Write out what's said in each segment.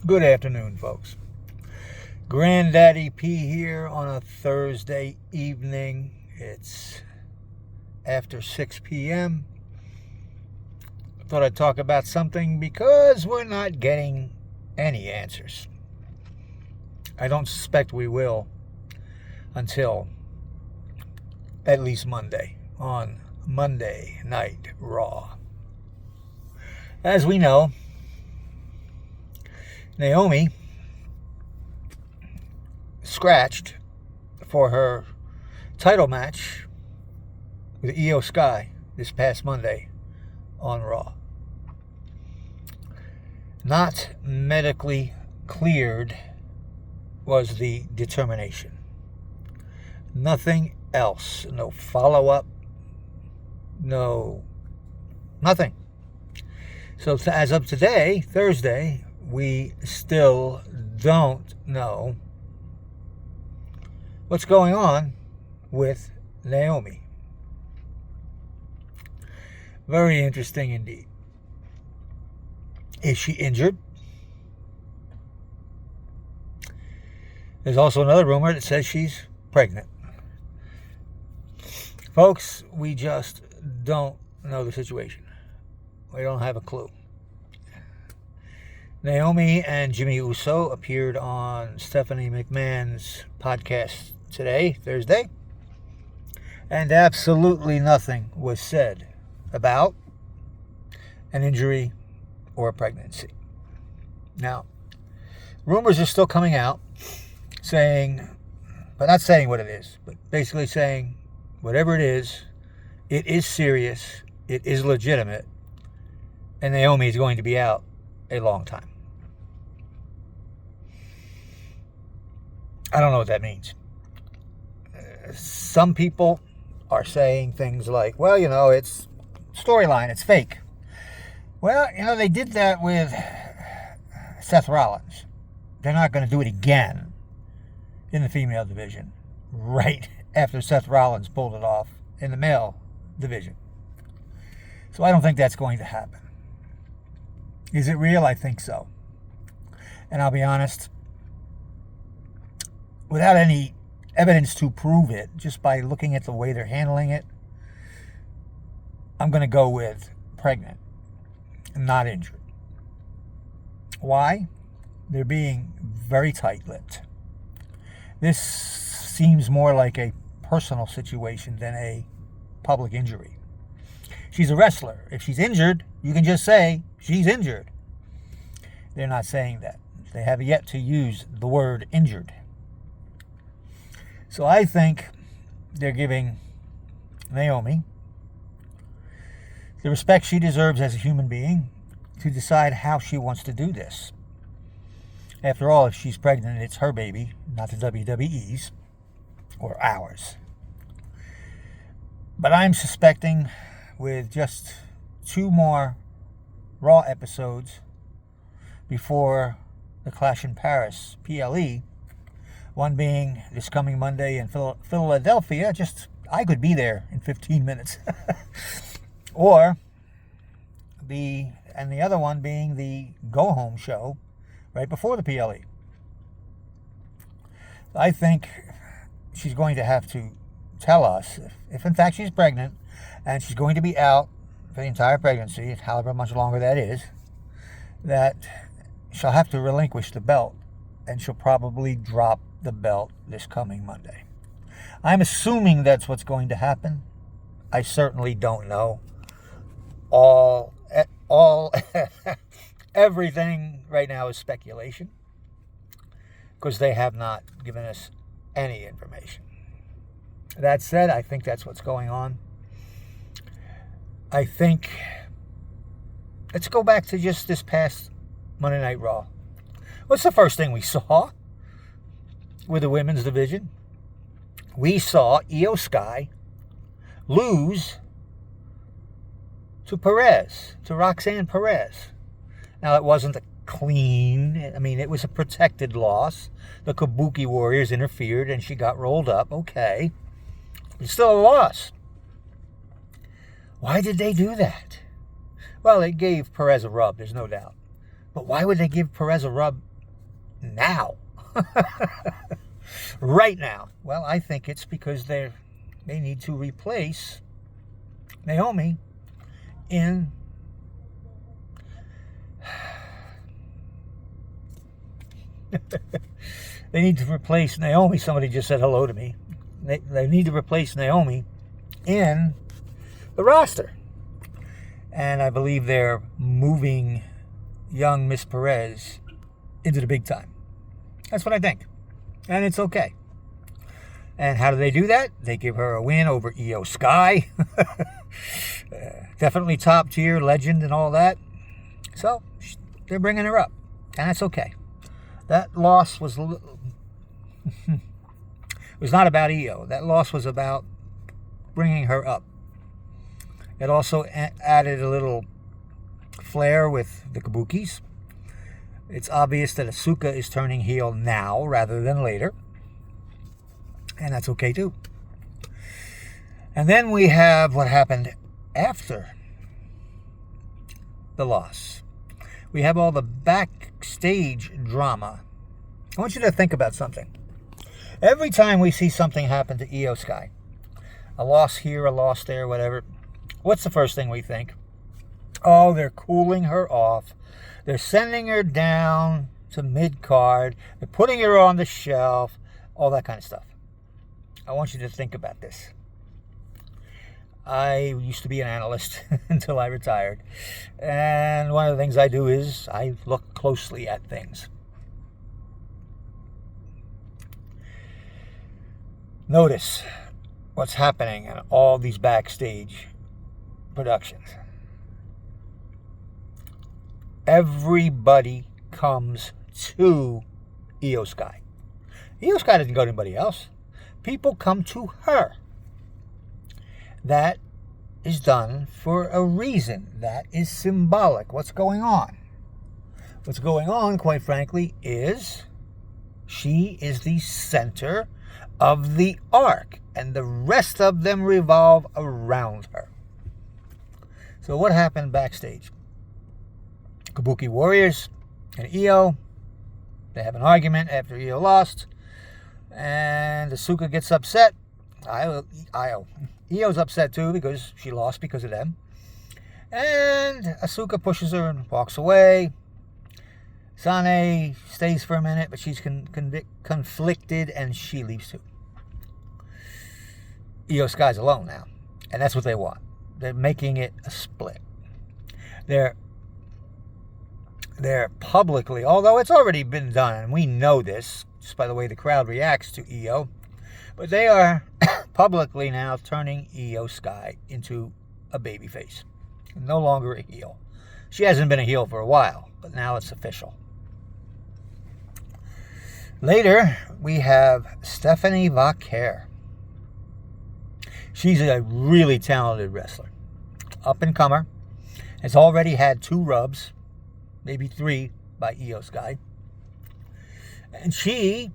Good afternoon, folks. Granddaddy P here on a Thursday evening. It's after 6 p.m. I thought I'd talk about something because we're not getting any answers. I don't suspect we will until at least Monday, on Monday Night Raw. As we know, Naomi scratched for her title match with Io Sky this past Monday on Raw. Not medically cleared was the determination. Nothing else. No follow-up. Nothing. So as of today, Thursday, we still don't know what's going on with Naomi. Very interesting indeed. Is she injured? There's also another rumor that says she's pregnant. Folks, we just don't know the situation. We don't have a clue. Naomi and Jimmy Uso appeared on Stephanie McMahon's podcast today, Thursday, and absolutely nothing was said about an injury or a pregnancy. Now, rumors are still coming out saying, but not saying what it is, but basically saying whatever it is serious, it is legitimate, and Naomi is going to be out a long time. I don't know what that means. Some people are saying things like, well, it's storyline, it's fake. Well, they did that with Seth Rollins. They're not going to do it again in the female division right after Seth Rollins pulled it off in the male division. So I don't think that's going to happen. Is it real? I think so. And I'll be honest, without any evidence to prove it, just by looking at the way they're handling it, I'm going to go with pregnant, not injured. Why? They're being very tight-lipped. This seems more like a personal situation than a public injury. She's a wrestler. If she's injured, you can just say she's injured. They're not saying that. They have yet to use the word injured. So I think they're giving Naomi the respect she deserves as a human being to decide how she wants to do this. After all, if she's pregnant, it's her baby, not the WWE's or ours. But I'm suspecting with just 2 more Raw episodes before the Clash in Paris, PLE, one being this coming Monday in Philadelphia, I could be there in 15 minutes. Or the other one being the go-home show right before the PLE. I think she's going to have to tell us if in fact she's pregnant and she's going to be out for the entire pregnancy, however much longer that is, that she'll have to relinquish the belt, and she'll probably drop the belt this coming Monday. I'm assuming that's what's going to happen. I certainly don't know. Everything right now is speculation because they have not given us any information. That said, I think that's what's going on. I think, let's go back to just this past Monday Night Raw. What's the first thing we saw with the women's division? We saw Io Sky lose to Roxanne Perez. Now, it wasn't a clean, it was a protected loss. The Kabuki Warriors interfered and she got rolled up. Okay. It's still a loss. Why did they do that? Well, they gave Perez a rub, there's no doubt. But why would they give Perez a rub now? Right now. Well, I think it's because they need to replace Naomi in they need to replace Naomi. Somebody just said hello to me. They need to replace Naomi in the roster. And I believe they're moving young Miss Perez into the big time. That's what I think. And it's okay. And how do they do that? They give her a win over Io Sky. Definitely top tier, legend and all that. So they're bringing her up. And that's okay. That loss was not about Io. That loss was about bringing her up. It also added a little flair with the Kabukis. It's obvious that Asuka is turning heel now rather than later. And that's okay too. And then we have what happened after the loss. We have all the backstage drama. I want you to think about something. Every time we see something happen to Io Sky, a loss here, a loss there, whatever, what's the first thing we think? Oh, they're cooling her off. They're sending her down to mid-card. They're putting her on the shelf. All that kind of stuff. I want you to think about this. I used to be an analyst until I retired. And one of the things I do is I look closely at things. Notice what's happening in all these backstage productions. Everybody comes to Io Sky. Io Sky doesn't go to anybody else. People come to her. That is done for a reason. That is symbolic. What's going on? What's going on, quite frankly, is she is the center of the arc, and the rest of them revolve around her. So what happened backstage? Kabuki Warriors and Io, they have an argument after Io lost, and Asuka gets upset. Io's upset too because she lost because of them. And Asuka pushes her and walks away. Sane stays for a minute, but she's conflicted and she leaves too. Io Sky's alone now, and that's what they want. They're making it a split. They're publicly, although it's already been done, and we know this just by the way the crowd reacts to Io, but they are publicly now turning Io Sky into a babyface. No longer a heel. She hasn't been a heel for a while, but now it's official. Later, we have Stephanie Vaquer. She's a really talented wrestler. Up and comer. Has already had 2 rubs, maybe 3 by Io Sky. And she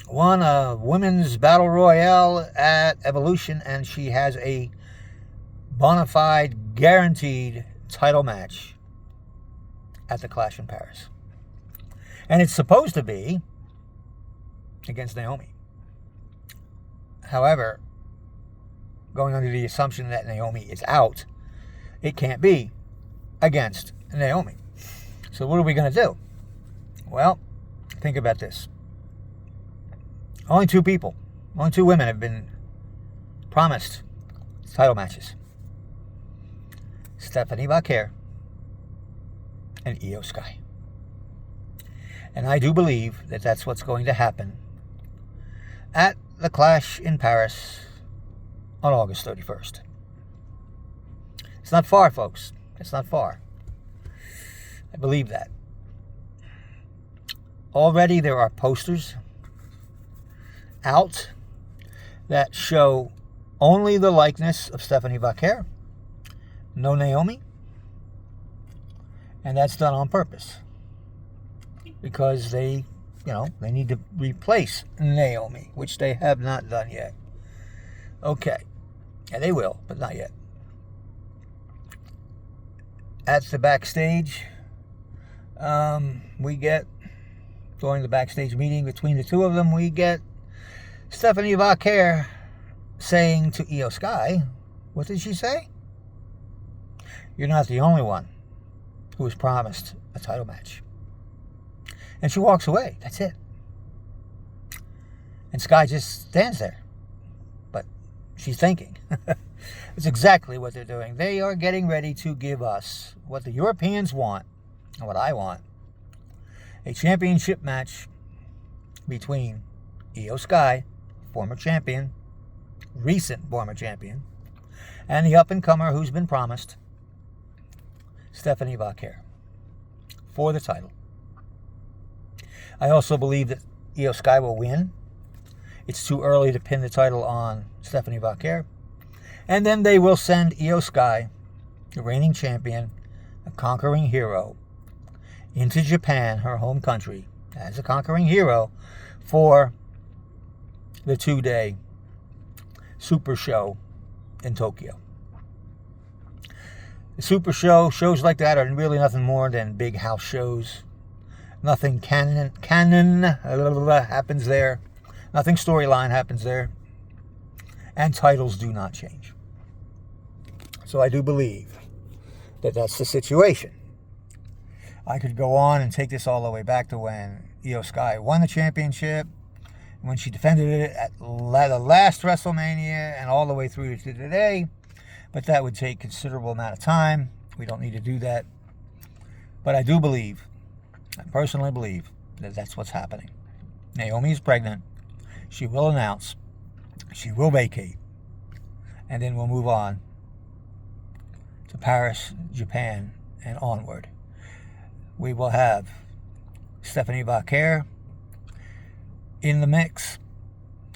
won a women's battle royale at Evolution, and she has a bona fide, guaranteed title match at the Clash in Paris. And it's supposed to be against Naomi. However, going under the assumption that Naomi is out, it can't be against Naomi. So what are we going to do? Well, think about this. Only 2 women have been promised title matches. Stephanie Vaquer and Io Sky. And I do believe that that's what's going to happen at the Clash in Paris on August 31st. It's not far, folks. It's not far. I believe that. Already there are posters out that show only the likeness of Stephanie Vaquer, no Naomi, and that's done on purpose because they need to replace Naomi, which they have not done yet. Okay, and they will, but not yet. At the backstage, we get during the backstage meeting between the two of them, we get Stephanie Vaquer saying to Io Sky, what did she say? You're not the only one who was promised a title match. And she walks away. That's it. And Sky just stands there. But she's thinking. It's exactly what they're doing. They are getting ready to give us what the Europeans want and what I want. A championship match between Io Sky, former champion, recent former champion, and the up-and-comer who's been promised, Stephanie Vaquer, for the title. I also believe that Io Sky will win. It's too early to pin the title on Stephanie Vaquer. And then they will send Io Sky, the reigning champion, a conquering hero, into Japan, her home country, as a conquering hero for the 2-day Super Show in Tokyo. The Super Show, shows like that are really nothing more than big house shows. Nothing canon happens there. Nothing storyline happens there. And titles do not change. So I do believe that that's the situation. I could go on and take this all the way back to when Io Sky won the championship, when she defended it at the last WrestleMania, and all the way through to today. But that would take a considerable amount of time. We don't need to do that. But I do believe, I personally believe, that that's what's happening. Naomi is pregnant. She will announce. She will vacate. And then we'll move on to Paris, Japan, and onward. We will have Stephanie Vaquer in the mix.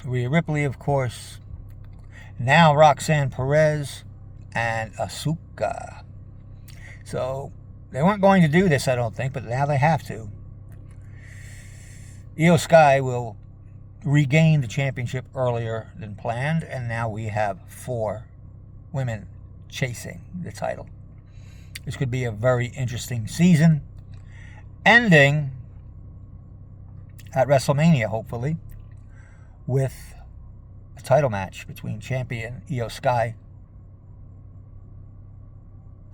Rhea Ripley, of course. Now Roxanne Perez and Asuka. So they weren't going to do this, I don't think, but now they have to. Io Sky will regain the championship earlier than planned, and now we have 4 women chasing the title. This could be a very interesting season, ending at WrestleMania, hopefully, with a title match between champion Io Sky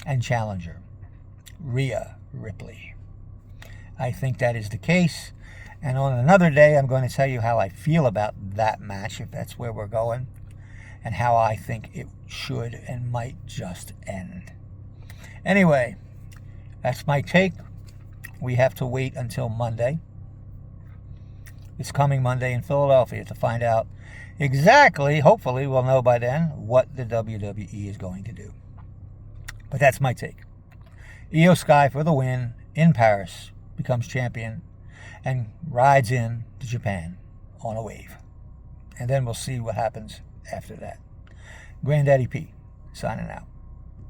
and challenger Rhea Ripley. I think that is the case. And on another day, I'm going to tell you how I feel about that match, if that's where we're going, and how I think it should and might just end. Anyway, that's my take. We have to wait until Monday. It's coming Monday in Philadelphia to find out exactly, hopefully we'll know by then, what the WWE is going to do. But that's my take. Io Sky for the win in Paris, becomes champion, and rides in to Japan on a wave. And then we'll see what happens after that. Granddaddy P, signing out.